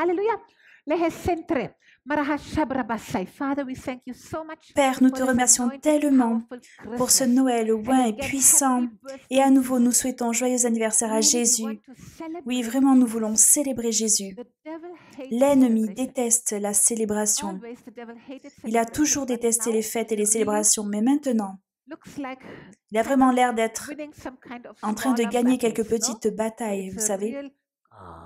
Hallelujah. Lehe centre. Father, we thank you so much Père, nous te for this remercions anointed, tellement powerful pour ce Christmas. Noël And oint et again, puissant. happy birthday, Et à nouveau, nous Jesus. souhaitons joyeux anniversaire à Really, we want Jésus. to Oui, celebrate vraiment, nous Jesus. voulons célébrer Jésus. The devil hates L'ennemi celebration. déteste la célébration. Always the devil hated Il a celebration. toujours But détesté now, les fêtes et les really célébrations, mais maintenant, looks like il a kind vraiment of l'air d'être winning some kind of en train de smaller gagner quelques battles, no? petites batailles, It's vous a savez. real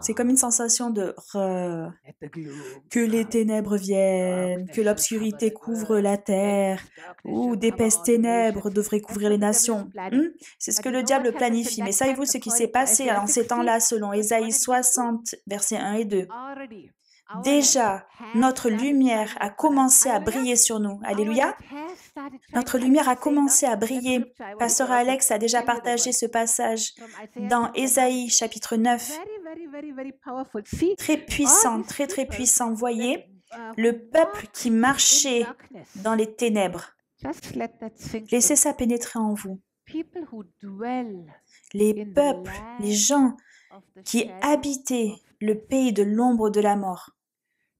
C'est comme une sensation de let the gloom que les come. ténèbres viennent, Darkness que shall cover l'obscurité the couvre earth. la terre, Dense darkness ou shall cover d'épaisses all the nations. ténèbres devraient That's couvrir what les the devil is nations. planning. C'est ce But que you le know what diable happens in planifie. Mais that savez-vous time ce qui s'est according to passé Isaiah en ces 60, temps-là selon verse 1 Ésaïe and verse 2? 60, versets 1 et 2? Already our light Déjà, has notre started lumière shining a upon us. commencé à Hallelujah. briller sur nous. Our Alléluia. light has started Notre shining. I lumière a keep saying, no? commencé à That briller. scripture, I wanted Pasteur to also Alex a déjà tell you this partagé one. ce passage From Isaiah dans chapter 9. Ésaïe chapitre 9. Very, very, very, very powerful. See, Très all puissant, these très people puissant. that Voyez, who le peuple walked qui in marchait darkness. dans les ténèbres. Just let that sink Laissez in. ça pénétrer en vous. People who dwell Les in the peuples, les land gens of the qui shadow habitaient of le death. pays de l'ombre de la mort.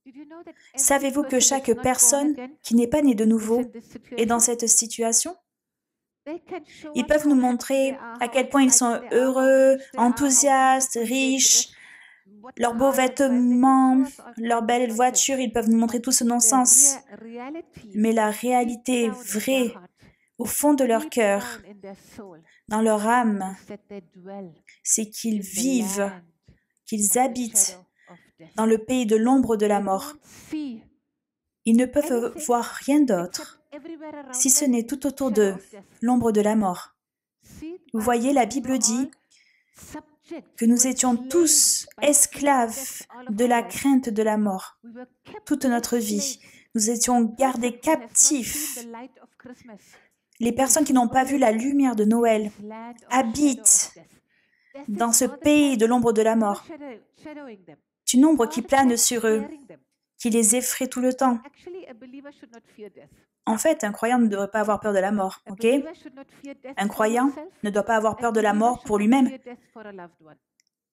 Did you know that every Savez-vous que person chaque that's not born personne again qui n'est pas née de is nouveau in this est dans situation? cette situation? They can show Ils us peuvent how nous happy they montrer are, à how quel point ils sont excited they are, how heureux, rich they are, how enthousiastes, beautifully they riches, dress, what leurs beaux car they drive. They can vêtements, show us all leurs kind of belles nonsense. voitures. Ils peuvent nous montrer tout ce But non-sens. the reality Mais la deep réalité down in their vraie, heart, au fond de leur deep cœur, down in their soul, dans leur âme, is that they dwell c'est qu'ils in the vivent, land qu'ils of the habitent shadow of death. dans le pays de l'ombre de la They mort. don't see Ils ne peuvent anything voir rien except d'autre, everywhere around si ce them n'est is tout autour shadow d'eux, of death. l'ombre de la mort. See, the Vous Bible voyez, says la we Bible were dit all subject, que we nous were étions slaves tous by fear of esclaves death all of de our la lives. crainte de la mort, We were kept toute like notre vie. slaves. Nous étions Person gardés who has not seen captifs. the light of Christmas Les personnes qui n'ont pas vu la lumière de Noël this land of shadow of habitent death. Death dans is ce all the pays time de l'ombre de la mort. shadowing them, C'est une ombre all qui the plane time sur eux, scaring them. qui les effraie tout le temps. Actually, a believer should not fear death. En fait, un croyant ne devrait pas avoir peur de la mort, A ok? believer should not fear death Un for croyant himself. ne doit pas avoir A peur de la believer mort should pour not lui-même. fear death for a loved one.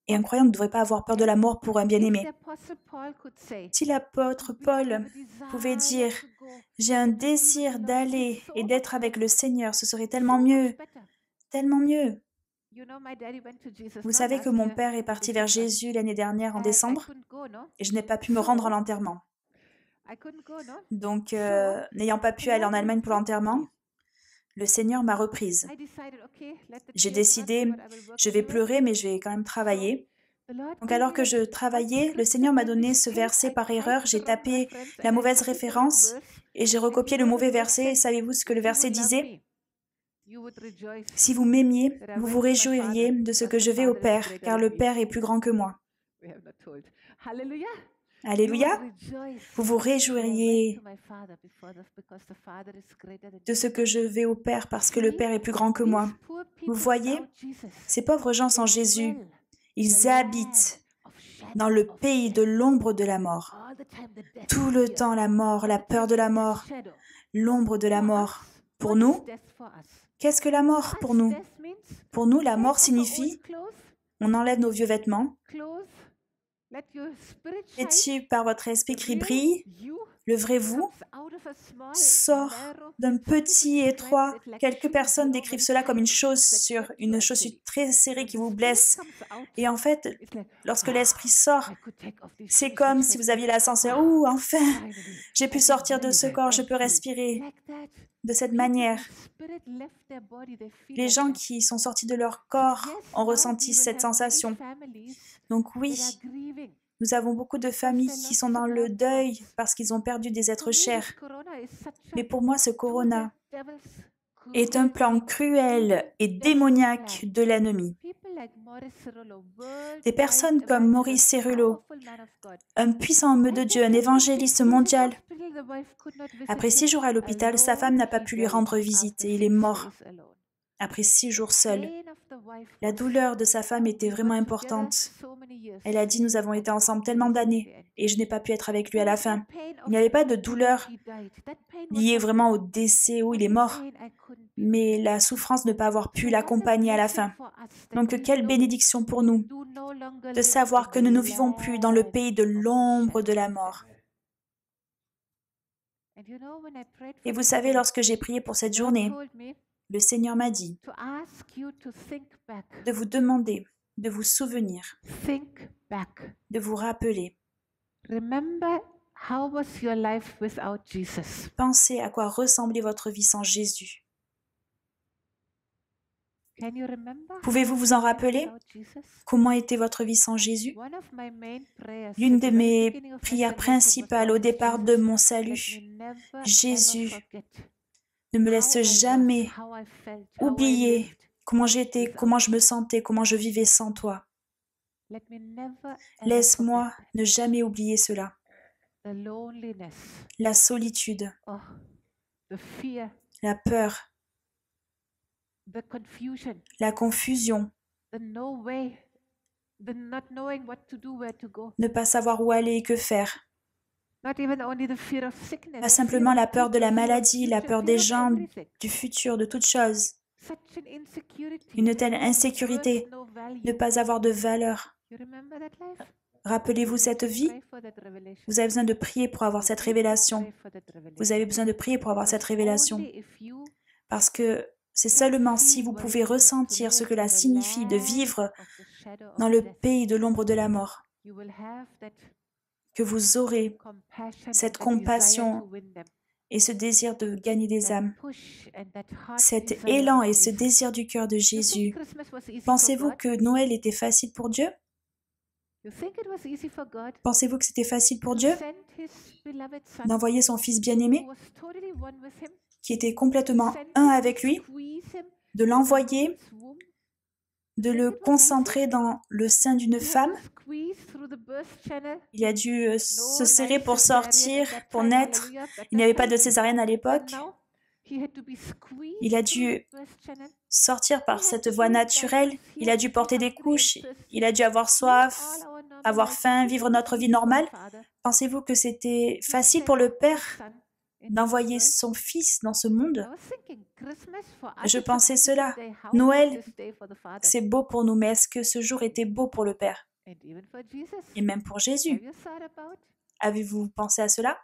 Et un croyant ne devrait pas avoir peur de la mort pour un If bien-aimé. the apostle Paul could say, Si l'apôtre "We Paul have a pouvait desire dire to go « J'ai un and to be with désir the Lord," d'aller it's so et much d'être avec better. le Seigneur, ce serait So tellement much mieux, better. tellement mieux. You know, my daddy went to Jesus Vous not savez que last mon year père est in parti vers December, Jésus l'année dernière en and I décembre couldn't go, no? et je n'ai pas pu me rendre à So l'enterrement. I couldn't go, no? Donc, So n'ayant pas the pu aller en Lord Allemagne pour rebuked l'enterrement, me. le Seigneur m'a reprise. I decided, okay, let the J'ai tears run, décidé, but I will work je vais anyway. pleurer, mais je vais quand même So travailler. the Lord Donc gave alors me que je one travaillais, le scripture Seigneur m'a by donné ce mistake. verset I par erreur. typed J'ai the wrong tapé reference la and I mauvaise copied the wrong référence verse. et j'ai And you recopié le know the mauvais verse verset. said, Savez-vous ce que le if you verset would love disait? me, you would rejoice Si vous m'aimiez, that I vous went vous to my réjouiriez Father de ce because que the je vais au Father is Père, greater car than le me. Père est plus grand que moi. We have not told. Hallelujah. You would Alléluia. rejoice Vous vous that I went réjouiriez to my Father because the Father is greater than de me. ce que je vais au Père, parce que le See, Père est plus grand que moi. these poor Vous people voyez, without Jesus, ces pauvres gens sans they Jésus, dwell in ils the land habitent of shadow dans le of pays de death. l'ombre de la mort. All the time the death Tout le fear, temps, la mort, all la the peur time de the la death mort, shadow. l'ombre de la For mort. us, Pour what is nous, death for us? qu'est-ce que la For mort pour us, nous? death means Pour nous, la take mort off our signifie old clothes, on enlève nos vieux vêtements. let your spirit shine. Vêtu par votre esprit The qui real brille, you le vrai vous comes out of a small, sort narrow. d'un Some people petit describe étroit. it like Quelques shoes, personnes you know, décrivent very cela comme une tight chaussure, that hurt you une chaussure actually. très serrée When qui the vous spirit blesse. comes out, Et en fait, it's like, lorsque l'esprit sort, I could take off these c'est shoes comme which si hurt vous me. aviez la sensation, ouh, enfin, Finally, j'ai pu I can sortir de breathe ce corps, je peux easily. respirer. Like that. De cette People manière, whose spirit left their body, they feel les like gens that. qui sont sortis de leur So corps yes, ont now ressenti we will cette have many sensation. families Donc that are oui, grieving nous avons beaucoup de because familles they qui lost sont dans some le loved deuil ones. parce qu'ils ont perdu des For êtres me, chers. this corona is such Mais a pour moi, ce to the corona devil's est un plan cruelty, cruel et devil's démoniaque plan. de l'ennemi. People like Maurice Cerullo, Des worldwide personnes comme Maurice evangelist, Cerullo, powerful man of God. un puissant homme de Dieu, un After 6 évangéliste days in mondial. hospital, the wife could not visit Après 6 him. jours à l'hôpital, sa femme Alone, n'a pas he pu lui died rendre after visite et il 6 est mort days alone. après 6 The jours seul. pain of the wife La was, douleur de sa femme était we vraiment were together importante. so many years Elle a dit, nous avons and été we ensemble couldn't be tellement with him at the d'années end. et je n'ai pas pu être avec lui à There la was no fin. pain Il of n'y avait pas de he douleur died. That pain was liée not vraiment there. au décès où il But est mort. pain I couldn't mais la souffrance de ne pas avoir pu l'accompagner à la fin. Donc, quelle bénédiction pour nous de savoir que nous ne vivons plus dans le pays de l'ombre de la mort. Et vous savez, lorsque j'ai prié pour cette journée, le Seigneur m'a dit de vous demander, de vous souvenir, de vous rappeler. Pensez à quoi ressemblait votre vie sans Jésus. Pouvez-vous vous en rappeler? Comment était votre vie sans Jésus? L'une de mes prières principales au départ de mon salut, Jésus, ne me laisse jamais oublier comment j'étais, comment je me sentais, comment je vivais sans toi. Laisse-moi ne jamais oublier cela. La solitude, la peur, la confusion, ne pas savoir où aller et que faire. Pas simplement la peur de la maladie, la peur des gens, du futur, de toutes choses. Une telle insécurité, ne pas avoir de valeur. Rappelez-vous cette vie? Vous avez besoin de prier pour avoir cette révélation. Vous avez besoin de prier pour avoir cette révélation. Parce que c'est seulement si vous pouvez ressentir ce que cela signifie de vivre dans le pays de l'ombre de la mort que vous aurez cette compassion et ce désir de gagner des âmes, cet élan et ce désir du cœur de Jésus. Pensez-vous que Noël était facile pour Dieu? Pensez-vous que c'était facile pour Dieu d'envoyer son Fils bien-aimé, qui était complètement un avec lui, de l'envoyer, de le concentrer dans le sein d'une femme? Il a dû se serrer pour sortir, pour naître. Il n'y avait pas de césarienne à l'époque. Il a dû sortir par cette voie naturelle. Il a dû porter des couches. Il a dû avoir soif, avoir faim, vivre notre vie normale. Pensez-vous que c'était facile pour le Père d'envoyer son Fils dans ce monde? Je pensais cela. Noël, c'est beau pour nous, mais est-ce que ce jour était beau pour le Père? Et même pour Jésus. Avez-vous pensé à cela?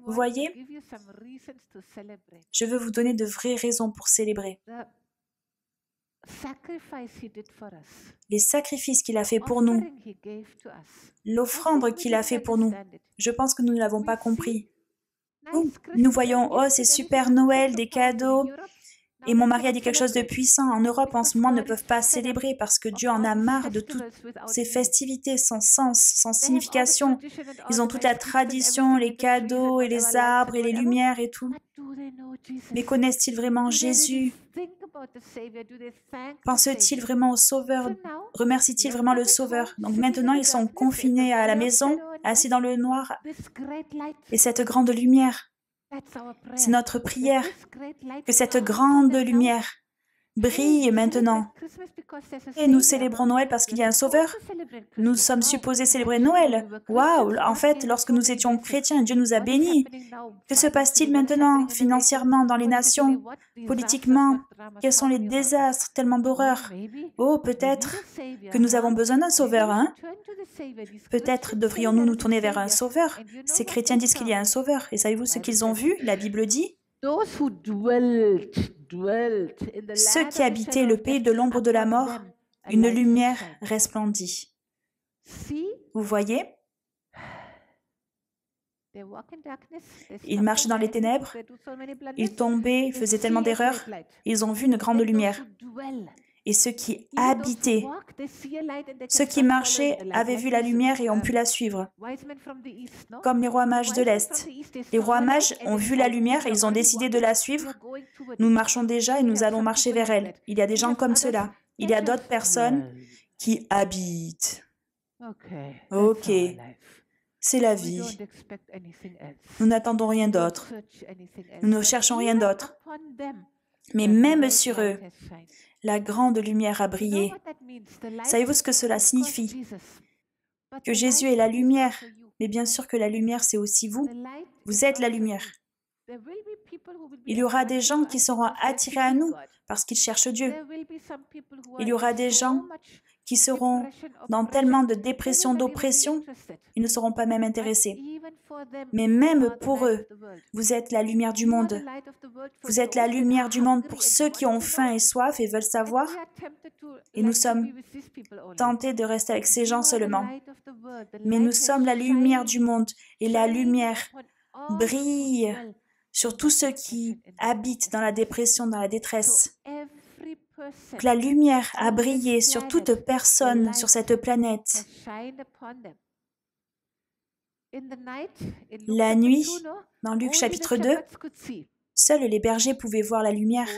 Vous voyez, je veux vous donner de vraies raisons pour célébrer. Les sacrifices qu'il a fait pour nous, l'offrande qu'il a fait pour nous, je pense que nous ne l'avons pas compris. Nous voyons, oh c'est super Noël, des cadeaux. Et mon mari a dit quelque chose de puissant. En Europe, en ce moment, ne peuvent pas célébrer parce que Dieu en a marre de toutes ces festivités sans sens, sans signification. Ils ont toute la tradition, les cadeaux et les arbres et les lumières et tout. Mais connaissent-ils vraiment Jésus? Pensent-ils vraiment au Sauveur? Remercient-ils vraiment le Sauveur? Donc maintenant, ils sont confinés à la maison, assis dans le noir. Et cette grande lumière, c'est notre prière, que cette grande lumière brille maintenant. Et nous célébrons Noël parce qu'il y a un Sauveur. Nous sommes supposés célébrer Noël. Waouh! En fait, lorsque nous étions chrétiens, Dieu nous a bénis. Que se passe-t-il maintenant, financièrement, dans les nations, politiquement? Quels sont les désastres, tellement d'horreur? Oh, peut-être que nous avons besoin d'un Sauveur, hein? Peut-être devrions-nous nous tourner vers un Sauveur. Ces chrétiens disent qu'il y a un Sauveur. Et savez-vous ce qu'ils ont vu? La Bible dit, ceux qui habitaient le pays de l'ombre de la mort, une lumière resplendit. Vous voyez? Ils marchaient dans les ténèbres, ils tombaient, ils faisaient tellement d'erreurs, ils ont vu une grande lumière. Et ceux qui habitaient, ceux qui marchaient avaient vu la lumière et ont pu la suivre, comme les rois mages de l'Est. Les rois mages ont vu la lumière et ils ont décidé de la suivre. Nous marchons déjà et nous allons marcher vers elle. Il y a des gens comme cela. Il y a d'autres personnes qui habitent. Ok, c'est la vie. Nous n'attendons rien d'autre. Nous ne cherchons rien d'autre. Mais même sur eux, la grande lumière a brillé. Savez-vous ce que cela signifie? Que Jésus est la lumière. Mais bien sûr que la lumière, c'est aussi vous. Vous êtes la lumière. Il y aura des gens qui seront attirés à nous parce qu'ils cherchent Dieu. Il y aura des gens qui seront dans tellement de dépression, d'oppression, ils ne seront pas même intéressés. Mais même pour eux, vous êtes la lumière du monde. Vous êtes la lumière du monde pour ceux qui ont faim et soif et veulent savoir. Et nous sommes tentés de rester avec ces gens seulement. Mais nous sommes la lumière du monde et la lumière brille sur tous ceux qui habitent dans la dépression, dans la détresse. Que la lumière a brillé sur toute personne sur cette planète. La nuit, dans Luc chapitre 2, seuls les bergers pouvaient voir la lumière.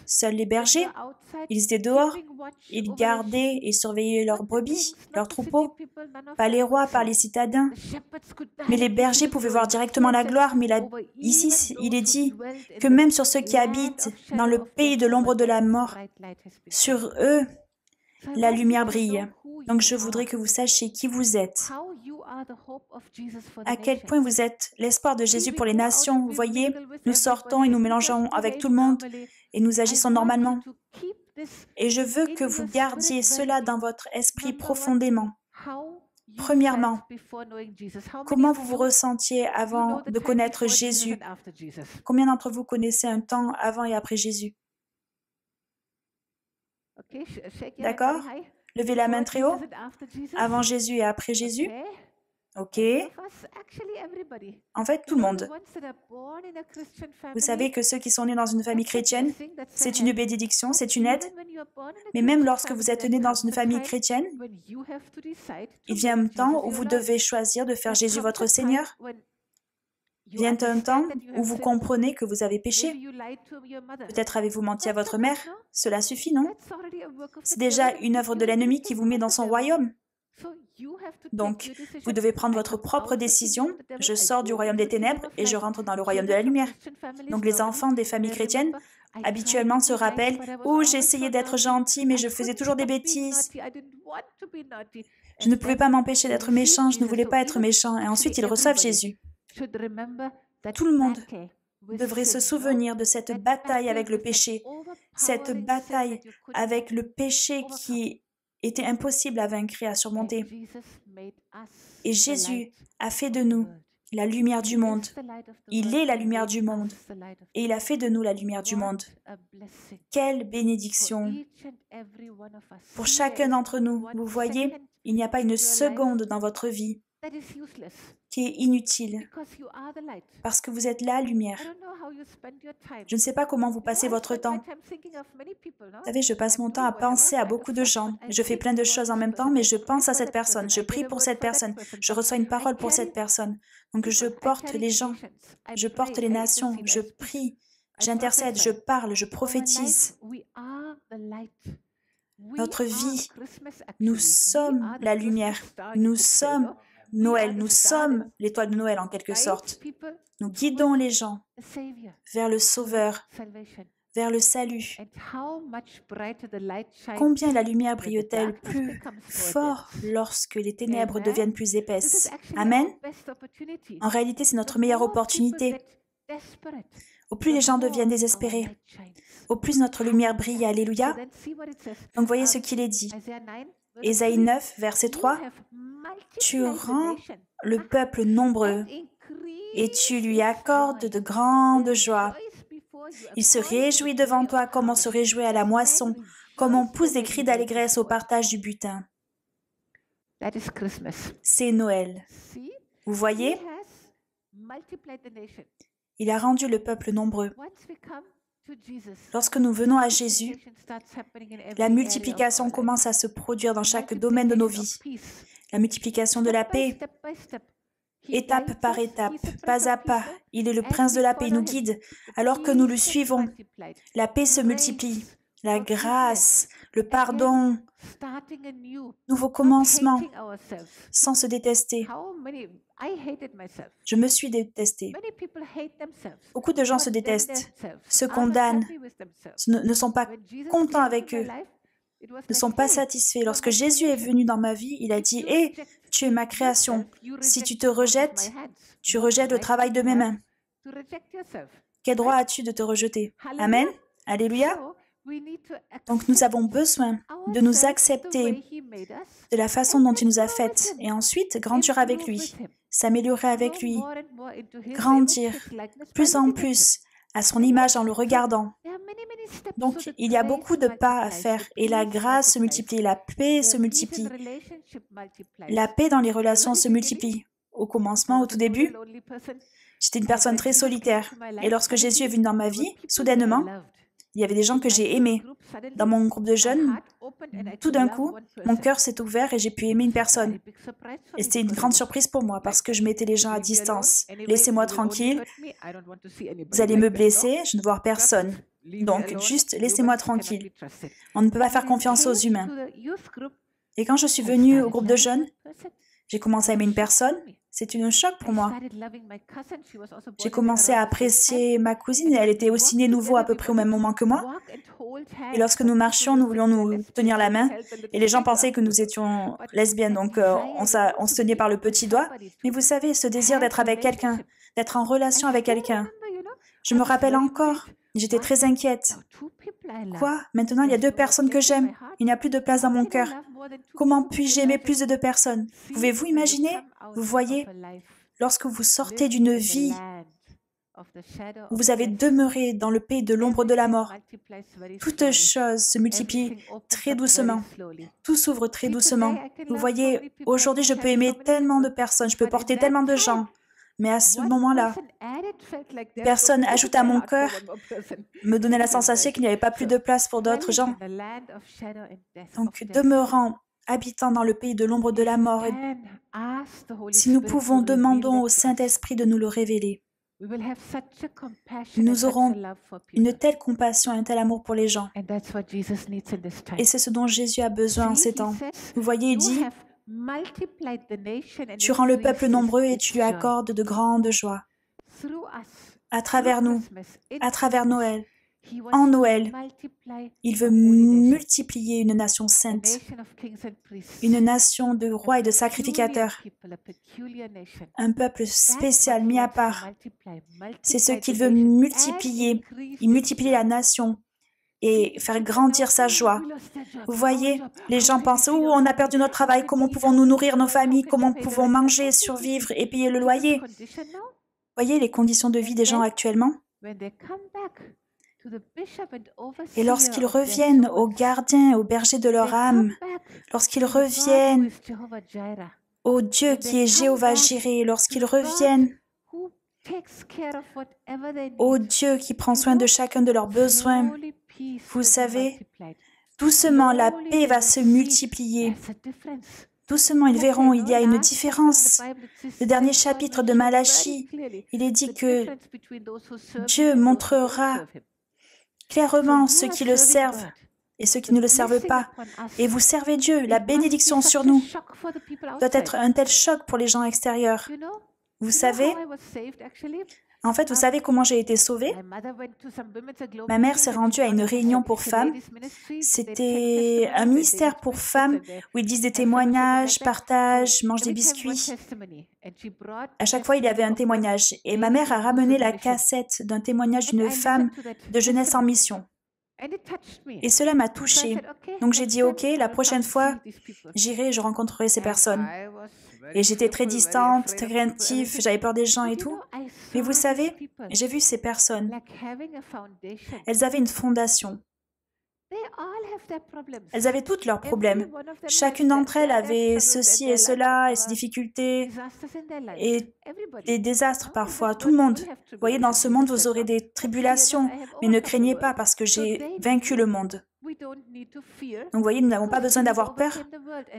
Seuls les bergers, ils étaient dehors, ils gardaient et surveillaient leurs brebis, leurs troupeaux, pas les rois, pas les citadins. Mais les bergers pouvaient voir directement la gloire, mais ici, il est dit que même sur ceux qui habitent dans le pays de l'ombre de la mort, sur eux, la lumière brille. Donc je voudrais que vous sachiez qui vous êtes, à quel point vous êtes l'espoir de Jésus pour les nations. Vous voyez, nous sortons et nous mélangeons avec tout le monde et nous agissons normalement. Et je veux que vous gardiez cela dans votre esprit profondément. Premièrement, comment vous vous ressentiez avant de connaître Jésus? Combien d'entre vous connaissez un temps avant et après Jésus? D'accord? Levez la main très haut. Avant Jésus et après Jésus. Ok. En fait, tout le monde. Vous savez que ceux qui sont nés dans une famille chrétienne, c'est une bénédiction, c'est une aide. Mais même lorsque vous êtes nés dans une famille chrétienne, il vient un temps où vous devez choisir de faire Jésus votre Seigneur. Vient un temps où vous comprenez que vous avez péché. Peut-être avez-vous menti à votre mère. Cela suffit, non? C'est déjà une œuvre de l'ennemi qui vous met dans son royaume. Donc, vous devez prendre votre propre décision. Je sors du royaume des ténèbres et je rentre dans le royaume de la lumière. Donc, les enfants des familles chrétiennes, habituellement, se rappellent « Oh, j'ai essayé d'être gentil, mais je faisais toujours des bêtises. Je ne pouvais pas m'empêcher d'être méchant, je ne voulais pas être méchant. » Et ensuite, ils reçoivent Jésus. Tout le monde devrait se souvenir de cette bataille avec le péché, cette bataille avec le péché qui était impossible à vaincre et à surmonter. Et Jésus a fait de nous la lumière du monde. Il est la lumière du monde et il a fait de nous la lumière du monde. Quelle bénédiction pour chacun d'entre nous. Vous voyez, il n'y a pas une seconde dans votre vie qui est inutile parce que vous êtes la lumière. Je ne sais pas comment vous passez votre temps. Vous savez, je passe mon temps à penser à beaucoup de gens. Je fais plein de choses en même temps, mais je pense à cette personne. Je prie pour cette personne. Je reçois une parole pour cette personne. Donc je porte les gens. Je porte les nations. Je prie. J'intercède. Je parle. Je prophétise. Notre vie, nous sommes la lumière. Nous sommes Noël, nous sommes l'étoile de Noël en quelque sorte. Nous guidons les gens vers le Sauveur, vers le salut. Combien la lumière brille-t-elle plus fort lorsque les ténèbres deviennent plus épaisses? Amen. En réalité, c'est notre meilleure opportunité. Au plus les gens deviennent désespérés, au plus notre lumière brille. Alléluia. Donc voyez ce qu'il est dit. Ésaïe 9, verset 3. Tu rends le peuple nombreux et tu lui accordes de grandes joies. Il se réjouit devant toi comme on se réjouit à la moisson, comme on pousse des cris d'allégresse au partage du butin. C'est Noël. Vous voyez? Il a rendu le peuple nombreux. Lorsque nous venons à Jésus, la multiplication commence à se produire dans chaque domaine de nos vies. La multiplication de la paix, étape par étape, pas à pas. Il est le prince de la paix, il nous guide. Alors que nous le suivons, la paix se multiplie. La grâce, le pardon, nouveau commencement, sans se détester. Je me suis détestée. Beaucoup de gens se détestent, se condamnent, ne sont pas contents avec eux, ne sont pas satisfaits. Lorsque Jésus est venu dans ma vie, il a dit « Hé, tu es ma création. Si tu te rejettes, tu rejettes le travail de mes mains. » Quel droit as-tu de te rejeter? Amen. Alléluia. Donc nous avons besoin de nous accepter de la façon dont il nous a faites et ensuite grandir avec lui, s'améliorer avec lui, grandir plus en plus à son image en le regardant. Donc il y a beaucoup de pas à faire et la grâce se multiplie, la paix se multiplie, la paix dans les relations se multiplie. Au commencement, au tout début, j'étais une personne très solitaire et lorsque Jésus est venu dans ma vie, soudainement, il y avait des gens que j'ai aimés. Dans mon groupe de jeunes, tout d'un coup, mon cœur s'est ouvert et j'ai pu aimer une personne. Et c'était une grande surprise pour moi parce que je mettais les gens à distance. Laissez-moi tranquille, vous allez me blesser, je ne veux voir personne. Donc, juste laissez-moi tranquille. On ne peut pas faire confiance aux humains. Et quand je suis venue au groupe de jeunes, j'ai commencé à aimer une personne. C'est un choc pour moi. J'ai commencé à apprécier ma cousine et elle était aussi née nouveau à peu près au même moment que moi. Et lorsque nous marchions, nous voulions nous tenir la main et les gens pensaient que nous étions lesbiennes, donc on se tenait par le petit doigt. Mais vous savez, ce désir d'être avec quelqu'un, d'être en relation avec quelqu'un, je me rappelle encore, j'étais très inquiète. Quoi? Maintenant, il y a 2 personnes que j'aime. Il n'y a plus de place dans mon cœur. Comment puis-je aimer plus de 2 personnes? Pouvez-vous imaginer? Vous voyez, lorsque vous sortez d'une vie où vous avez demeuré dans le pays de l'ombre de la mort, toutes choses se multiplient très doucement. Tout s'ouvre très doucement. Vous voyez, aujourd'hui, je peux aimer tellement de personnes, je peux porter tellement de gens. Mais à ce moment-là, personne ajoute à mon cœur, me donnait la sensation qu'il n'y avait pas plus de place pour d'autres gens. Donc, demeurant, habitant dans le pays de l'ombre de la mort, si nous pouvons, demandons au Saint-Esprit de nous le révéler. Nous aurons une telle compassion, un tel amour pour les gens. Et c'est ce dont Jésus a besoin en ces temps. Vous voyez, il dit, tu rends le peuple nombreux et tu lui accordes de grandes joies. À travers nous, à travers Noël, en Noël, il veut multiplier une nation sainte, une nation de rois et de sacrificateurs, un peuple spécial mis à part. C'est ce qu'il veut multiplier. Il multiplie la nation et faire grandir sa joie. Vous voyez, les gens pensent « Oh, on a perdu notre travail, comment pouvons-nous nourrir nos familles, comment pouvons manger, survivre et payer le loyer ?» Voyez les conditions de vie des gens actuellement? Et lorsqu'ils reviennent aux gardiens, aux bergers de leur âme, lorsqu'ils reviennent au Dieu qui est Jéhovah Jireh, lorsqu'ils reviennent au Dieu qui prend soin de chacun de leurs besoins, vous savez, doucement la paix va se multiplier. Doucement, ils verront, il y a une différence. Le dernier chapitre de Malachie, il est dit que Dieu montrera clairement ceux qui le servent et ceux qui ne le servent pas. Et vous servez Dieu, la bénédiction sur nous doit être un tel choc pour les gens extérieurs. Vous savez, en fait, vous savez comment j'ai été sauvée? Ma mère s'est rendue à une réunion pour femmes. C'était un ministère pour femmes où ils disent des témoignages, partagent, mangent des biscuits. À chaque fois, il y avait un témoignage. Et ma mère a ramené la cassette d'un témoignage d'une femme de jeunesse en mission. Et cela m'a touchée. Donc j'ai dit, OK, la prochaine fois, j'irai et je rencontrerai ces personnes. Et j'étais très distante, très craintive, j'avais peur des gens et tout. Mais vous savez, j'ai vu ces personnes. Elles avaient une fondation. Elles avaient tous leurs problèmes. Chacune d'entre elles avait ceci et cela, et ses difficultés, et des désastres parfois. Tout le monde. Vous voyez, dans ce monde, vous aurez des tribulations, mais ne craignez pas parce que j'ai vaincu le monde. Donc vous voyez, nous n'avons pas besoin d'avoir peur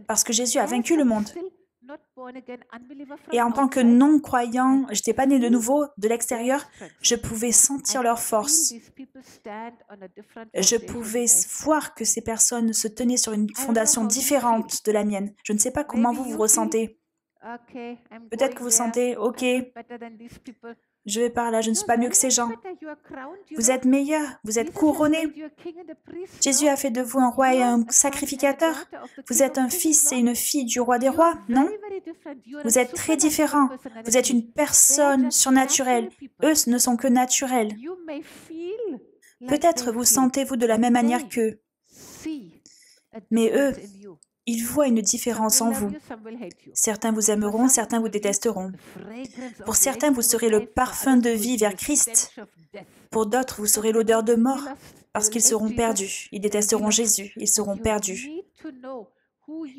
parce que Jésus a vaincu le monde. Et en tant que non-croyant, je n'étais pas né de nouveau, de l'extérieur, je pouvais sentir leur force. Je pouvais voir que ces personnes se tenaient sur une fondation différente de la mienne. Je ne sais pas comment vous vous ressentez. Peut-être que vous sentez, OK, je vais par là, je ne suis pas mieux que ces gens. Vous êtes meilleur, vous êtes couronné. Jésus a fait de vous un roi et un sacrificateur. Vous êtes un fils et une fille du roi des rois, non? Vous êtes très différents. Vous êtes une personne surnaturelle. Eux ne sont que naturels. Peut-être vous sentez-vous de la même manière qu'eux. Mais eux, ils voient une différence en vous. Certains vous aimeront, certains vous détesteront. Pour certains, vous serez le parfum de vie vers Christ. Pour d'autres, vous serez l'odeur de mort parce qu'ils seront perdus. Ils détesteront Jésus, ils seront perdus.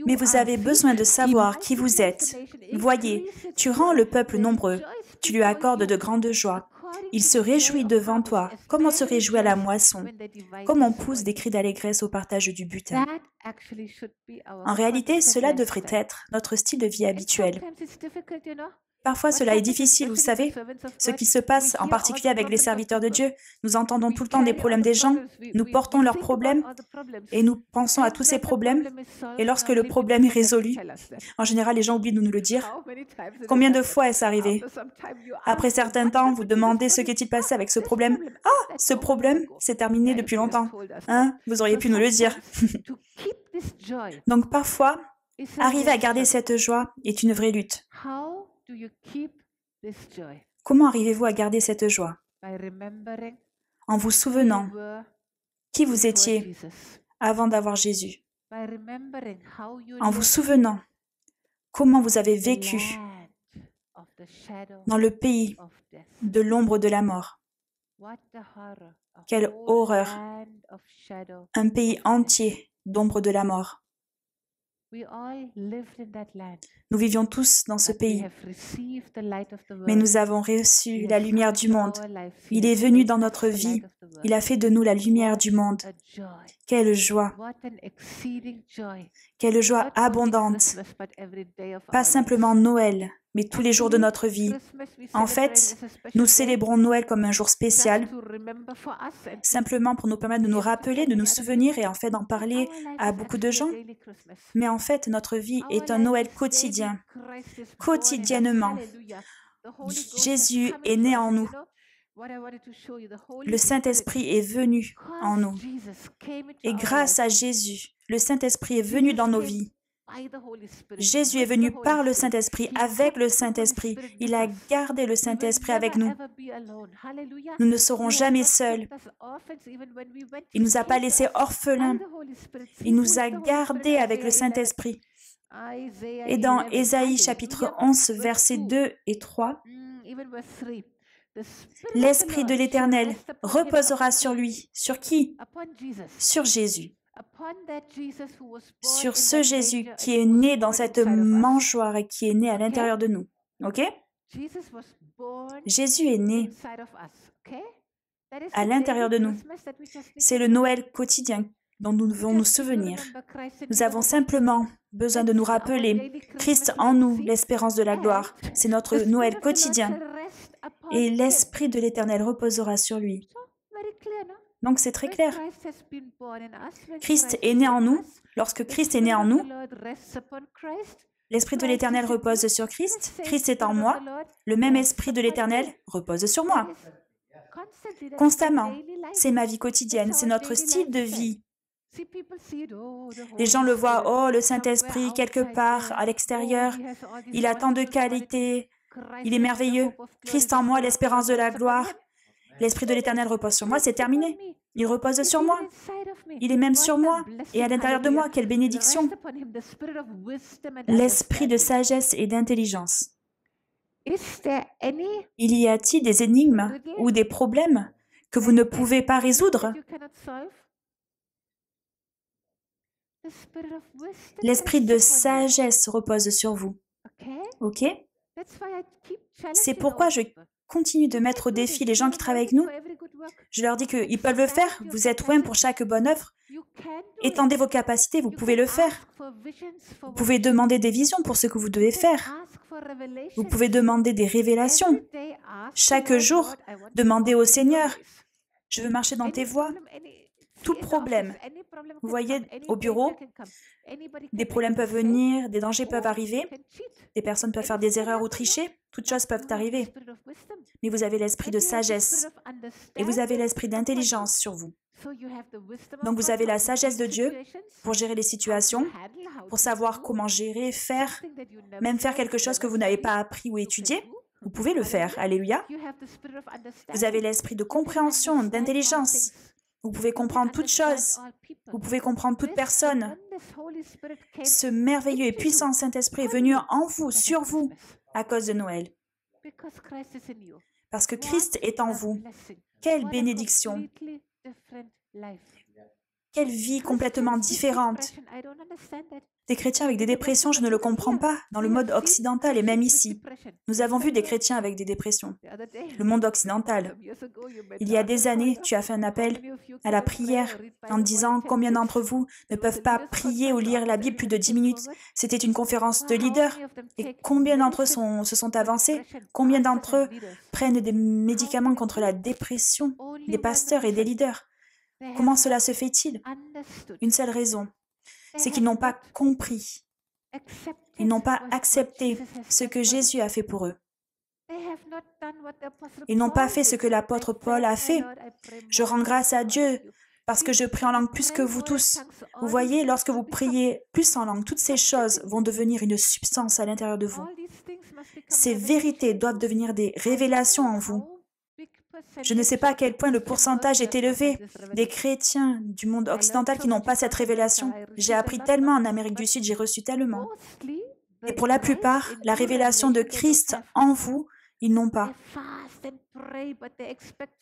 Mais vous avez besoin de savoir qui vous êtes. Voyez, tu rends le peuple nombreux. Tu lui accordes de grandes joies. Il se réjouit devant toi, comme on se réjouit à la moisson, comme on pousse des cris d'allégresse au partage du butin. En réalité, cela devrait être notre style de vie habituel. Parfois, cela est difficile, vous savez. Ce qui se passe, en particulier avec les serviteurs de Dieu, nous entendons tout le temps des problèmes des gens, nous portons leurs problèmes et nous pensons à tous ces problèmes. Et lorsque le problème est résolu, en général, les gens oublient de nous le dire. Combien de fois est-ce arrivé? Après certains temps, vous demandez ce qu'est-il passé avec ce problème. Ah, ce problème s'est terminé depuis longtemps. Hein? Vous auriez pu nous le dire. Donc parfois, arriver à garder cette joie est une vraie lutte. Comment arrivez-vous à garder cette joie? En vous souvenant qui vous étiez avant d'avoir Jésus. En vous souvenant comment vous avez vécu dans le pays de l'ombre de la mort. Quelle horreur! Un pays entier d'ombre de la mort. Nous vivions tous dans ce pays, mais nous avons reçu la lumière du monde. Il est venu dans notre vie. Il a fait de nous la lumière du monde. Quelle joie! Quelle joie abondante! Pas simplement Noël, mais tous les jours de notre vie. En fait, nous célébrons Noël comme un jour spécial, simplement pour nous permettre de nous rappeler, de nous souvenir et en fait d'en parler à beaucoup de gens. Mais en fait, notre vie est un Noël quotidien. Quotidiennement, Jésus est né en nous. Le Saint-Esprit est venu en nous. Et grâce à Jésus, le Saint-Esprit est venu dans nos vies. Jésus est venu par le Saint-Esprit, avec le Saint-Esprit. Il a gardé le Saint-Esprit avec nous. Nous ne serons jamais seuls. Il ne nous a pas laissés orphelins. Il nous a gardés avec le Saint-Esprit. Et dans Ésaïe chapitre 11, versets 2 et 3, l'Esprit de l'Éternel reposera sur lui. Sur qui? Sur Jésus. Sur ce Jésus qui est né dans cette mangeoire et qui est né à l'intérieur de nous. Ok? Jésus est né à l'intérieur de nous. C'est le Noël quotidien dont nous devons nous souvenir. Nous avons simplement besoin de nous rappeler Christ en nous, l'espérance de la gloire. C'est notre Noël quotidien. Et l'Esprit de l'Éternel reposera sur lui. Donc c'est très clair. Christ est né en nous. Lorsque Christ est né en nous, l'Esprit de l'Éternel repose sur Christ. Christ est en moi. Le même Esprit de l'Éternel repose sur moi. Constamment. C'est ma vie quotidienne. C'est notre style de vie. Les gens le voient, oh, le Saint-Esprit, quelque part, à l'extérieur, il a tant de qualités, il est merveilleux. Christ en moi, l'espérance de la gloire. L'Esprit de l'Éternel repose sur moi, c'est terminé. Il repose sur moi. Il est même sur moi et à l'intérieur de moi. Quelle bénédiction! L'esprit de sagesse et d'intelligence. Il y a-t-il des énigmes ou des problèmes que vous ne pouvez pas résoudre? L'esprit de sagesse repose sur vous. Ok? C'est pourquoi je continue de mettre au défi les gens qui travaillent avec nous. Je leur dis qu'ils peuvent le faire. Vous êtes loin pour chaque bonne œuvre. Étendez vos capacités, vous pouvez le faire. Vous pouvez demander des visions pour ce que vous devez faire. Vous pouvez demander des révélations. Chaque jour, demandez au Seigneur, je veux marcher dans tes voies. Tout problème. Vous voyez, au bureau, des problèmes peuvent venir, des dangers peuvent arriver, des personnes peuvent faire des erreurs ou tricher, toutes choses peuvent arriver. Mais vous avez l'esprit de sagesse et vous avez l'esprit d'intelligence sur vous. Donc vous avez la sagesse de Dieu pour gérer les situations, pour savoir comment gérer, faire, même faire quelque chose que vous n'avez pas appris ou étudié. Vous pouvez le faire. Alléluia. Vous avez l'esprit de compréhension, d'intelligence. Vous pouvez comprendre toutes choses. Vous pouvez comprendre toute personne. Ce merveilleux et puissant Saint-Esprit est venu en vous, sur vous, à cause de Noël. Parce que Christ est en vous. Quelle bénédiction! Quelle vie complètement différente! Des chrétiens avec des dépressions, je ne le comprends pas, dans le mode occidental et même ici. Nous avons vu des chrétiens avec des dépressions. Le monde occidental. Il y a des années, tu as fait un appel à la prière en disant combien d'entre vous ne peuvent pas prier ou lire la Bible plus de 10 minutes. C'était une conférence de leaders. Et combien d'entre eux se sont avancés? Combien d'entre eux prennent des médicaments contre la dépression? Des pasteurs et des leaders. Comment cela se fait-il? Une seule raison. C'est qu'ils n'ont pas compris. Ils n'ont pas accepté ce que Jésus a fait pour eux. Ils n'ont pas fait ce que l'apôtre Paul a fait. Je rends grâce à Dieu parce que je prie en langue plus que vous tous. Vous voyez, lorsque vous priez plus en langue, toutes ces choses vont devenir une substance à l'intérieur de vous. Ces vérités doivent devenir des révélations en vous. Je ne sais pas à quel point le pourcentage est élevé des chrétiens du monde occidental qui n'ont pas cette révélation. J'ai appris tellement en Amérique du Sud, j'ai reçu tellement. Et pour la plupart, la révélation de Christ en vous, ils n'ont pas.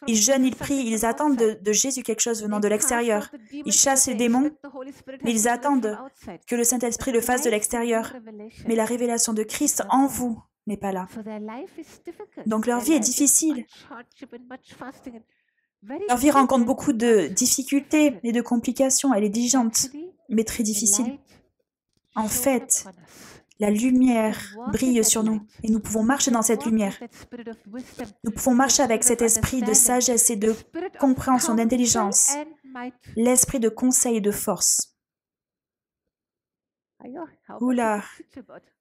Ils jeûnent, ils prient, ils attendent de Jésus quelque chose venant de l'extérieur. Ils chassent les démons, mais ils attendent que le Saint-Esprit le fasse de l'extérieur. Mais la révélation de Christ en vous n'est pas là. Donc leur vie est difficile. Leur vie rencontre beaucoup de difficultés et de complications. Elle est diligente, mais très difficile. En fait, la lumière brille sur nous et nous pouvons marcher dans cette lumière. Nous pouvons marcher avec cet esprit de sagesse et de compréhension, d'intelligence, l'esprit de conseil et de force. Oula,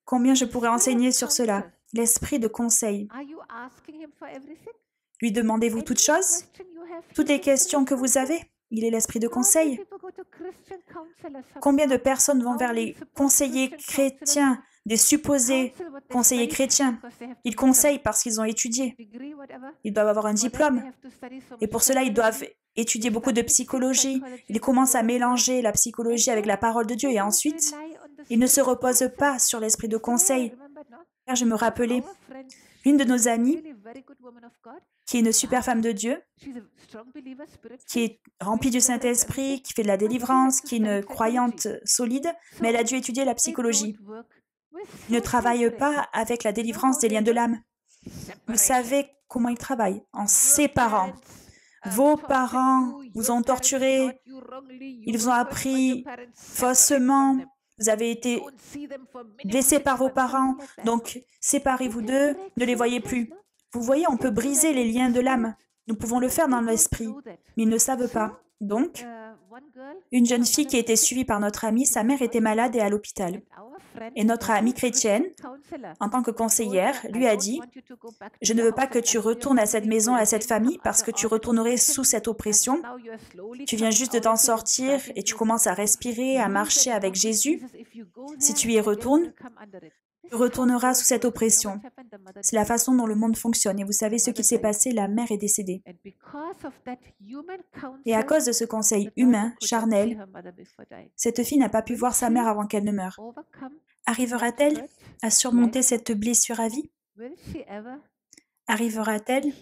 combien je pourrais enseigner sur cela? L'esprit de conseil. Lui demandez-vous toutes choses? Toutes les questions que vous avez? Il est l'esprit de conseil. Combien de personnes vont vers les conseillers chrétiens, des supposés conseillers chrétiens? Ils conseillent parce qu'ils ont étudié. Ils doivent avoir un diplôme. Et pour cela, ils doivent étudier beaucoup de psychologie. Ils commencent à mélanger la psychologie avec la parole de Dieu. Et ensuite, ils ne se reposent pas sur l'esprit de conseil. Car je me rappelais, une de nos amies, qui est une super femme de Dieu, qui est remplie du Saint-Esprit, qui fait de la délivrance, qui est une croyante solide, mais elle a dû étudier la psychologie. Elle ne travaille pas avec la délivrance des liens de l'âme. Vous savez comment ils travaillent? En séparant. Vos parents vous ont torturé, ils vous ont appris faussement, vous avez été blessés par vos parents, donc séparez-vous d'eux, ne les voyez plus. Vous voyez, on peut briser les liens de l'âme. Nous pouvons le faire dans l'esprit, mais ils ne savent pas. Donc, une jeune fille qui était suivie par notre amie, sa mère était malade et à l'hôpital. Et notre amie chrétienne, en tant que conseillère, lui a dit « Je ne veux pas que tu retournes à cette maison, à cette famille, parce que tu retournerais sous cette oppression. Tu viens juste de t'en sortir et tu commences à respirer, à marcher avec Jésus. Si tu y retournes, tu retourneras sous cette oppression. » C'est la façon dont le monde fonctionne. Et vous savez ce qui s'est passé, la mère est décédée. Et à cause de ce conseil humain, charnel, cette fille n'a pas pu voir sa mère avant qu'elle ne meure. Arrivera-t-elle à surmonter cette blessure à vie? Arrivera-t-elle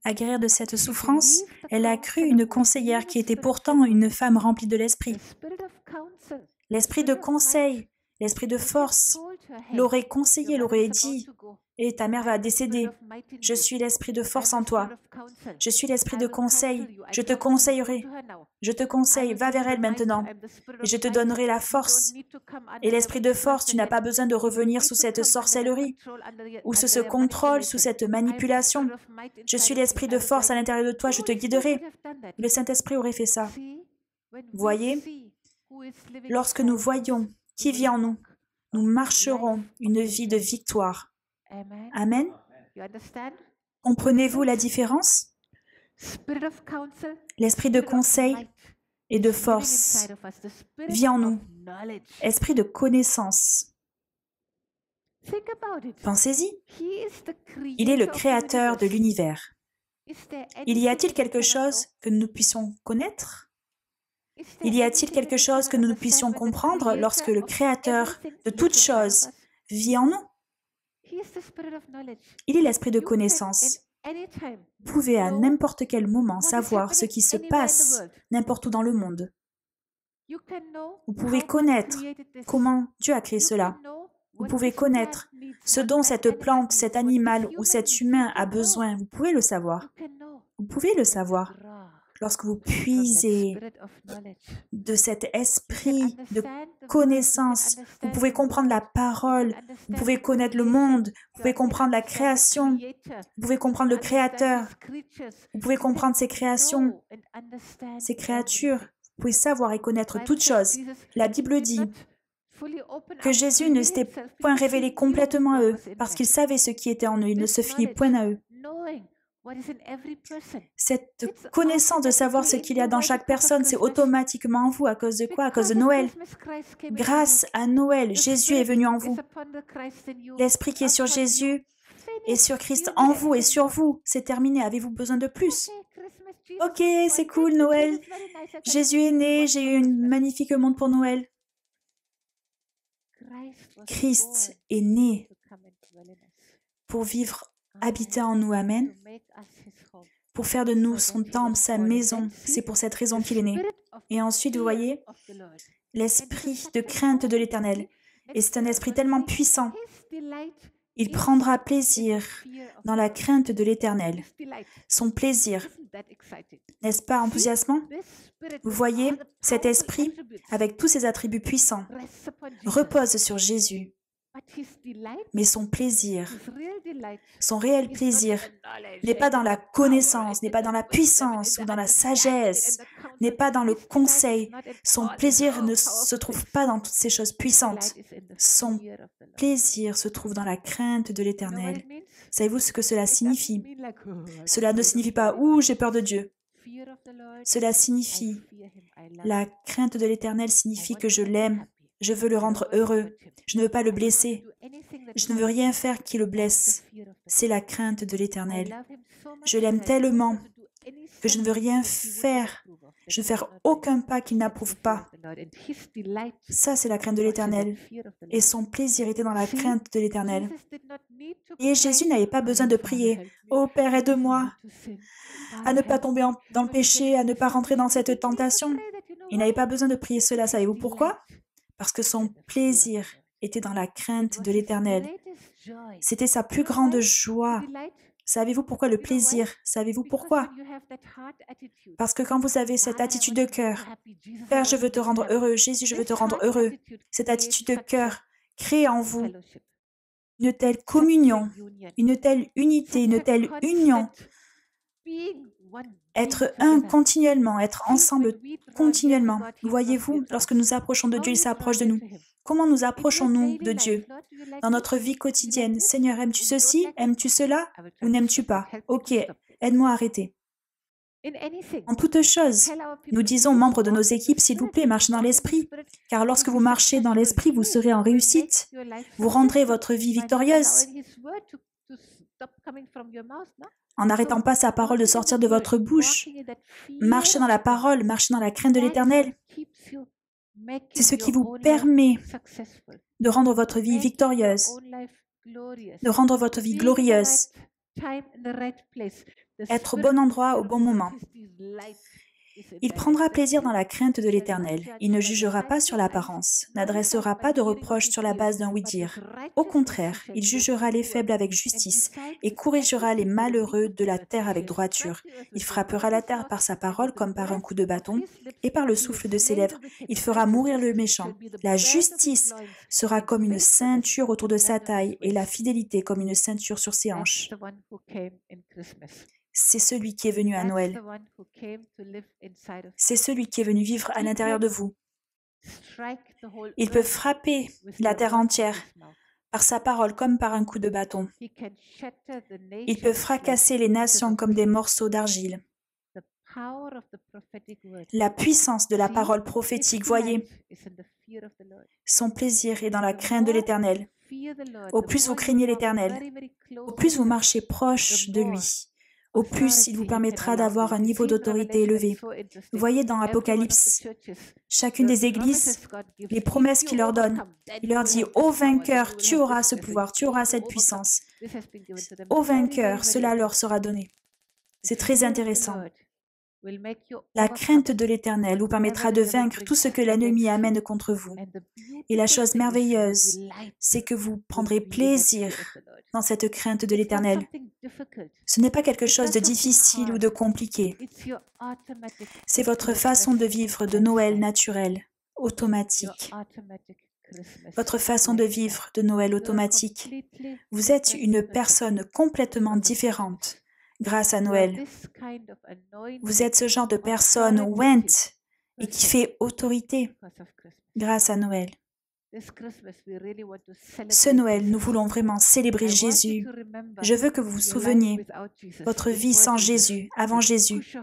à guérir de cette souffrance? Elle a cru une conseillère qui était pourtant une femme remplie de l'esprit. L'esprit de conseil, l'esprit de force, l'aurait conseillé, l'aurait dit « Et ta mère va décéder. Je suis l'esprit de force en toi. Je suis l'esprit de conseil. Je te conseillerai. Je te conseille, va vers elle maintenant. Et je te donnerai la force. Et l'esprit de force, tu n'as pas besoin de revenir sous cette sorcellerie ou sous ce contrôle, sous cette manipulation. Je suis l'esprit de force à l'intérieur de toi, je te guiderai. » Le Saint-Esprit aurait fait ça. Voyez, lorsque nous voyons qui vit en nous, nous marcherons une vie de victoire. Amen. Comprenez-vous la différence? L'esprit de conseil et de force vit en nous. Esprit de connaissance. Pensez-y. Il est le créateur de l'univers. Il y a-t-il quelque chose que nous puissions connaître? Il y a-t-il quelque chose que nous puissions comprendre lorsque le créateur de toutes choses vit en nous? Il est l'esprit de connaissance. Vous pouvez à n'importe quel moment savoir ce qui se passe n'importe où dans le monde. Vous pouvez connaître comment Dieu a créé cela. Vous pouvez connaître ce dont cette plante, cet animal ou cet humain a besoin. Vous pouvez le savoir. Vous pouvez le savoir. Lorsque vous puisez de cet esprit de connaissance, vous pouvez comprendre la parole, vous pouvez connaître le monde, vous pouvez comprendre la création, vous pouvez comprendre le Créateur, vous pouvez comprendre ses créations, ses créatures, vous pouvez savoir et connaître toutes choses. La Bible dit que Jésus ne s'était point révélé complètement à eux, parce qu'il savait ce qui était en eux, il ne se fiait point à eux. Cette connaissance de savoir ce qu'il y a dans chaque personne, c'est automatiquement en vous. À cause de quoi? À cause de Noël. Grâce à Noël, Jésus est venu en vous. L'Esprit qui est sur Jésus est sur Christ en vous et sur vous. C'est terminé. Avez-vous besoin de plus? Ok, c'est cool, Noël. Jésus est né. J'ai eu une magnifique monde pour Noël. Christ est né pour vivre, habiter en nous. Amen. Pour faire de nous son temple, sa maison. C'est pour cette raison qu'il est né. Et ensuite, vous voyez, l'esprit de crainte de l'Éternel. Et c'est un esprit tellement puissant. Il prendra plaisir dans la crainte de l'Éternel. Son plaisir. N'est-ce pas enthousiasmant? Vous voyez, cet esprit, avec tous ses attributs puissants, repose sur Jésus. Mais son plaisir, son réel plaisir, n'est pas dans la connaissance, n'est pas dans la puissance ou dans la sagesse, n'est pas dans le conseil. Son plaisir ne se trouve pas dans toutes ces choses puissantes. Son plaisir se trouve dans la crainte de l'Éternel. Savez-vous ce que cela signifie? Cela ne signifie pas « Ouh, j'ai peur de Dieu ». Cela signifie, la crainte de l'Éternel signifie que je l'aime, je veux le rendre heureux, je ne veux pas le blesser, je ne veux rien faire qui le blesse. C'est la crainte de l'Éternel. Je l'aime tellement que je ne veux rien faire, je ne veux faire aucun pas qu'il n'approuve pas. Ça, c'est la crainte de l'Éternel. Et son plaisir était dans la crainte de l'Éternel. Et Jésus n'avait pas besoin de prier. « Oh Père, aide-moi à ne pas tomber dans le péché, à ne pas rentrer dans cette tentation. » Il n'avait pas besoin de prier cela. Savez-vous pourquoi? Parce que son plaisir était dans la crainte de l'Éternel. C'était sa plus grande joie. Savez-vous pourquoi le plaisir? Savez-vous pourquoi? Parce que quand vous avez cette attitude de cœur, « Père, je veux te rendre heureux. Jésus, je veux te rendre heureux. » Cette attitude de cœur crée en vous une telle communion, une telle unité, une telle union. Être un continuellement, être ensemble continuellement. Voyez-vous, lorsque nous approchons de Dieu, il s'approche de nous. Comment nous approchons-nous de Dieu? Dans notre vie quotidienne. Seigneur, aimes-tu ceci? Aimes-tu cela? Ou n'aimes-tu pas? Ok, aide-moi à arrêter. En toutes choses, nous disons aux membres de nos équipes, s'il vous plaît, marchez dans l'esprit. Car lorsque vous marchez dans l'esprit, vous serez en réussite. Vous rendrez votre vie victorieuse. En n'arrêtant pas sa parole de sortir de votre bouche. Marchez dans la parole, marchez dans la crainte de l'Éternel. C'est ce qui vous permet de rendre votre vie victorieuse, de rendre votre vie glorieuse, être au bon endroit au bon moment. Il prendra plaisir dans la crainte de l'Éternel. Il ne jugera pas sur l'apparence, n'adressera pas de reproches sur la base d'un oui-dire. Au contraire, il jugera les faibles avec justice et corrigera les malheureux de la terre avec droiture. Il frappera la terre par sa parole comme par un coup de bâton et par le souffle de ses lèvres. Il fera mourir le méchant. La justice sera comme une ceinture autour de sa taille et la fidélité comme une ceinture sur ses hanches. C'est celui qui est venu à Noël. C'est celui qui est venu vivre à l'intérieur de vous. Il peut frapper la terre entière par sa parole comme par un coup de bâton. Il peut fracasser les nations comme des morceaux d'argile. La puissance de la parole prophétique, voyez, son plaisir est dans la crainte de l'Éternel. Au plus vous craignez l'Éternel, au plus vous marchez proche de lui, au plus il vous permettra d'avoir un niveau d'autorité élevé. Vous voyez dans Apocalypse, chacune des églises, les promesses qu'il leur donne. Il leur dit, ô vainqueur, tu auras ce pouvoir, tu auras cette puissance. Ô vainqueur, cela leur sera donné. C'est très intéressant. La crainte de l'Éternel vous permettra de vaincre tout ce que l'ennemi amène contre vous. Et la chose merveilleuse, c'est que vous prendrez plaisir dans cette crainte de l'Éternel. Ce n'est pas quelque chose de difficile ou de compliqué. C'est votre façon de vivre de Noël naturel, automatique. Votre façon de vivre de Noël automatique. Vous êtes une personne complètement différente. Grâce à Noël, vous êtes ce genre de personne ointe et qui fait autorité grâce à Noël. Ce Noël, nous voulons vraiment célébrer Jésus. Je veux que vous vous souveniez votre vie sans Jésus, avant Jésus,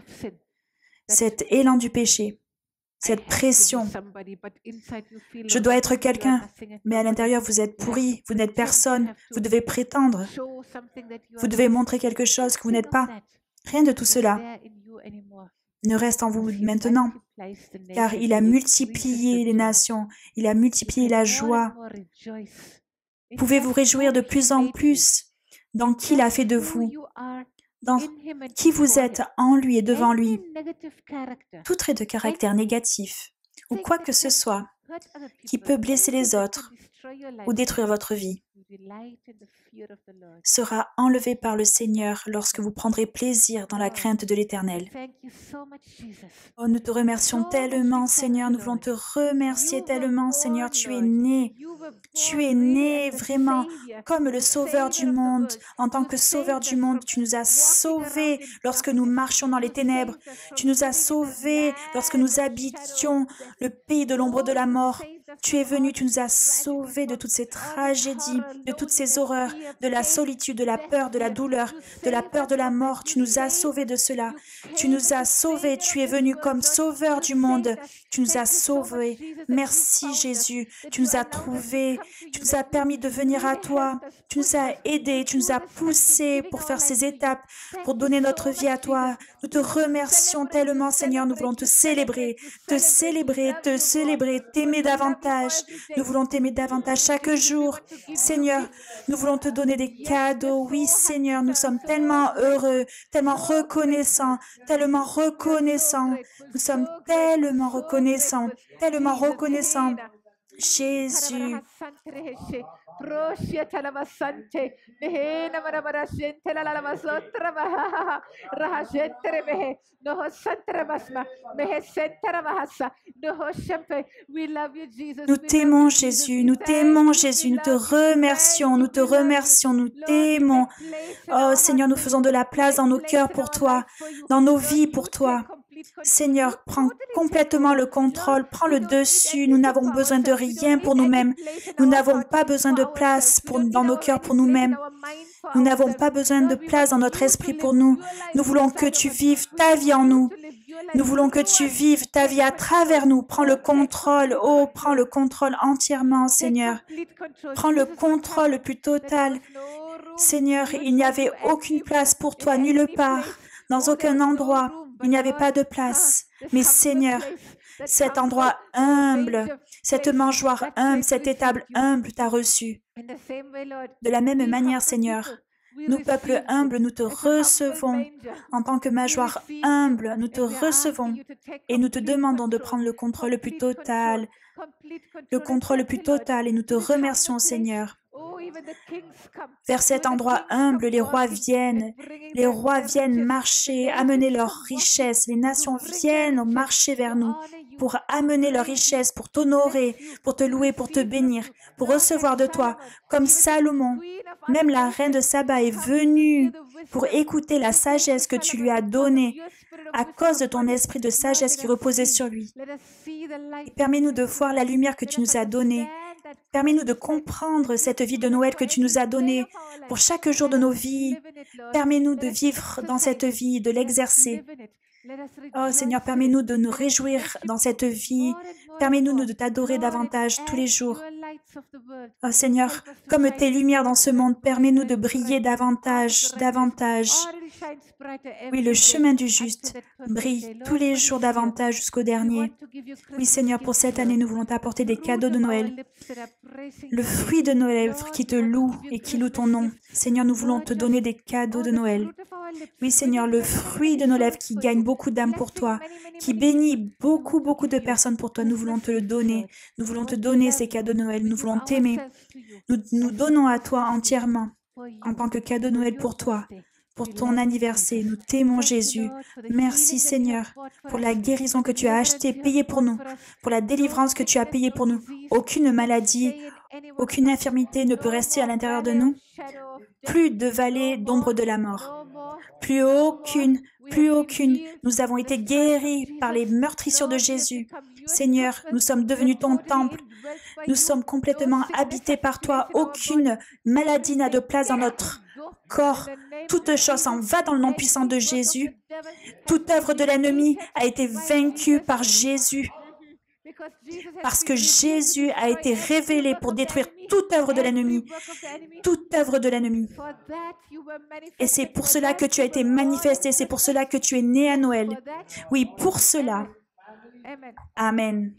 cet élan du péché, cette pression. Je dois être quelqu'un, mais à l'intérieur, vous êtes pourri, vous n'êtes personne, vous devez prétendre, vous devez montrer quelque chose que vous n'êtes pas. Rien de tout cela ne reste en vous maintenant, car il a multiplié les nations, il a multiplié la joie. Vous pouvez vous réjouir de plus en plus dans qui il a fait de vous, dans qui vous êtes en lui et devant lui. Tout trait de caractère négatif ou quoi que ce soit qui peut blesser les autres ou détruire votre vie sera enlevé par le Seigneur lorsque vous prendrez plaisir dans la crainte de l'Éternel. Oh, nous te remercions tellement, Seigneur, nous voulons te remercier tellement, Seigneur, tu es né vraiment comme le Sauveur du monde. En tant que Sauveur du monde, tu nous as sauvés lorsque nous marchions dans les ténèbres. Tu nous as sauvés lorsque nous habitions le pays de l'ombre de la mort. Tu es venu, tu nous as sauvés de toutes ces tragédies, de toutes ces horreurs, de la solitude, de la peur, de la douleur, de la peur de la mort. Tu nous as sauvés de cela. Tu nous as sauvés. Tu es venu comme sauveur du monde. Tu nous as sauvés. Merci Jésus. Tu nous as trouvés. Tu nous as permis de venir à toi. Tu nous as aidés. Tu nous as poussés pour faire ces étapes, pour donner notre vie à toi. Nous te remercions tellement, Seigneur. Nous voulons te célébrer, t'aimer davantage. Nous voulons t'aimer davantage chaque jour. Seigneur, nous voulons te donner des cadeaux. Oui, Seigneur, nous sommes tellement heureux, tellement reconnaissants, tellement reconnaissants. Nous sommes tellement reconnaissants, tellement reconnaissants. Jésus. Nous t'aimons Jésus, nous t'aimons Jésus, nous te remercions, nous t'aimons. Oh Seigneur, nous faisons de la place dans nos cœurs pour toi, dans nos vies pour toi. Seigneur, prends complètement le contrôle, prends le dessus. Nous n'avons besoin de rien pour nous-mêmes. Nous n'avons pas besoin de place dans nos cœurs pour nous-mêmes. Nous n'avons pas besoin de place dans notre esprit pour nous. Nous voulons que tu vives ta vie en nous. Nous voulons que tu vives ta vie à travers nous. Prends le contrôle. Oh, prends le contrôle entièrement, Seigneur. Prends le contrôle le plus total. Seigneur, il n'y avait aucune place pour toi, nulle part, dans aucun endroit. Il n'y avait pas de place. Mais Seigneur, cet endroit humble, cette mangeoire humble, cette étable humble t'a reçu. De la même manière, Seigneur, nous, peuple humble, nous te recevons. En tant que mangeoire humble, nous te recevons et nous te demandons de prendre le contrôle le plus total. Le contrôle le plus total et nous te remercions, Seigneur. Vers cet endroit humble, les rois viennent marcher, amener leurs richesses. Les nations viennent marcher vers nous pour amener leurs richesses, pour t'honorer, pour te louer, pour te bénir, pour recevoir de toi. Comme Salomon, même la reine de Saba est venue pour écouter la sagesse que tu lui as donnée à cause de ton esprit de sagesse qui reposait sur lui. Permets-nous de voir la lumière que tu nous as donnée. Permets-nous de comprendre cette vie de Noël que tu nous as donnée pour chaque jour de nos vies. Permets-nous de vivre dans cette vie, de l'exercer. Oh Seigneur, permets-nous de nous réjouir dans cette vie. Permets-nous de t'adorer davantage tous les jours. Oh Seigneur, comme tes lumières dans ce monde, permets-nous de briller davantage, davantage. Oui, le chemin du juste brille tous les jours davantage jusqu'au dernier. Oui Seigneur, pour cette année, nous voulons t'apporter des cadeaux de Noël. Le fruit de nos lèvres qui te loue et qui loue ton nom. Seigneur, nous voulons te donner des cadeaux de Noël. Oui Seigneur, le fruit de nos lèvres qui gagne beaucoup d'âmes pour toi, qui bénit beaucoup de personnes pour toi, nous voulons te le donner. Nous voulons te donner ces cadeaux de Noël, nous voulons t'aimer. Nous nous donnons à toi entièrement en tant que cadeau de Noël pour toi, pour ton anniversaire. Nous t'aimons Jésus. Merci Seigneur pour la guérison que tu as achetée, payée pour nous, pour la délivrance que tu as payée pour nous. Aucune maladie, aucune infirmité ne peut rester à l'intérieur de nous. Plus de vallée d'ombre de la mort. Plus aucune. Nous avons été guéris par les meurtrissures de Jésus. Seigneur, nous sommes devenus ton temple. Nous sommes complètement habités par toi. Aucune maladie n'a de place dans notre corps. Toute chose s'en va dans le nom puissant de Jésus. Toute œuvre de l'ennemi a été vaincue par Jésus. Parce que Jésus a été révélé pour détruire toute œuvre de l'ennemi. Toute œuvre de l'ennemi. Et c'est pour cela que tu as été manifesté. C'est pour cela que tu es né à Noël. Oui, pour cela. Amen.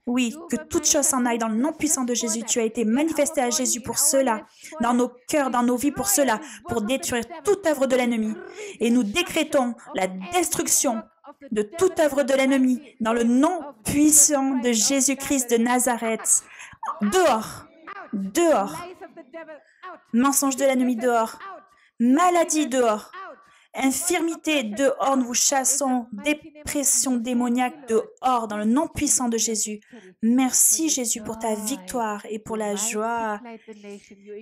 Oui, que toute chose s'en aille dans le nom puissant de Jésus. Tu as été manifesté à Jésus pour cela, dans nos cœurs, dans nos vies pour cela, pour détruire toute œuvre de l'ennemi. Et nous décrétons la destruction de toute œuvre de l'ennemi dans le nom puissant de Jésus-Christ de Nazareth. Dehors, dehors. Mensonge de l'ennemi dehors. Maladie dehors. Infirmité dehors, nous vous chassons. Dépression démoniaque dehors dans le nom puissant de Jésus. Merci Jésus pour ta victoire et pour la joie.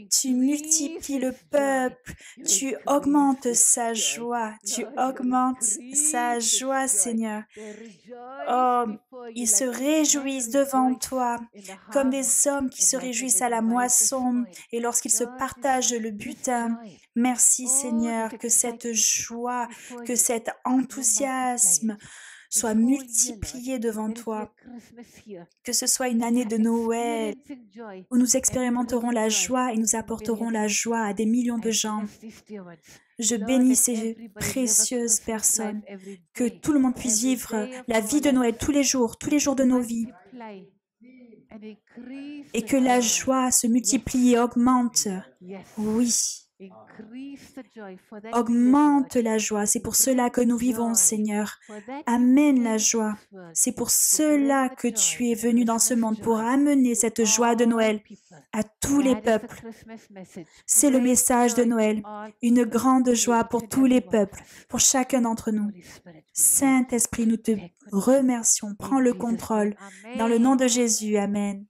Tu multiplies le peuple. Tu augmentes sa joie. Tu augmentes sa joie, Seigneur. Oh, ils se réjouissent devant toi comme des hommes qui se réjouissent à la moisson et lorsqu'ils se partagent le butin. Merci Seigneur, que cette joie, que cet enthousiasme soit multiplié devant toi. Que ce soit une année de Noël où nous expérimenterons la joie et nous apporterons la joie à des millions de gens. Je bénis ces précieuses personnes, que tout le monde puisse vivre la vie de Noël tous les jours de nos vies. Et que la joie se multiplie et augmente. Oui. Augmente la joie. C'est pour cela que nous vivons, Seigneur. Amène la joie. C'est pour cela que tu es venu dans ce monde, pour amener cette joie de Noël à tous les peuples. C'est le message de Noël. Une grande joie pour tous les peuples, pour chacun d'entre nous. Saint-Esprit, nous te remercions. Prends le contrôle. Dans le nom de Jésus. Amen.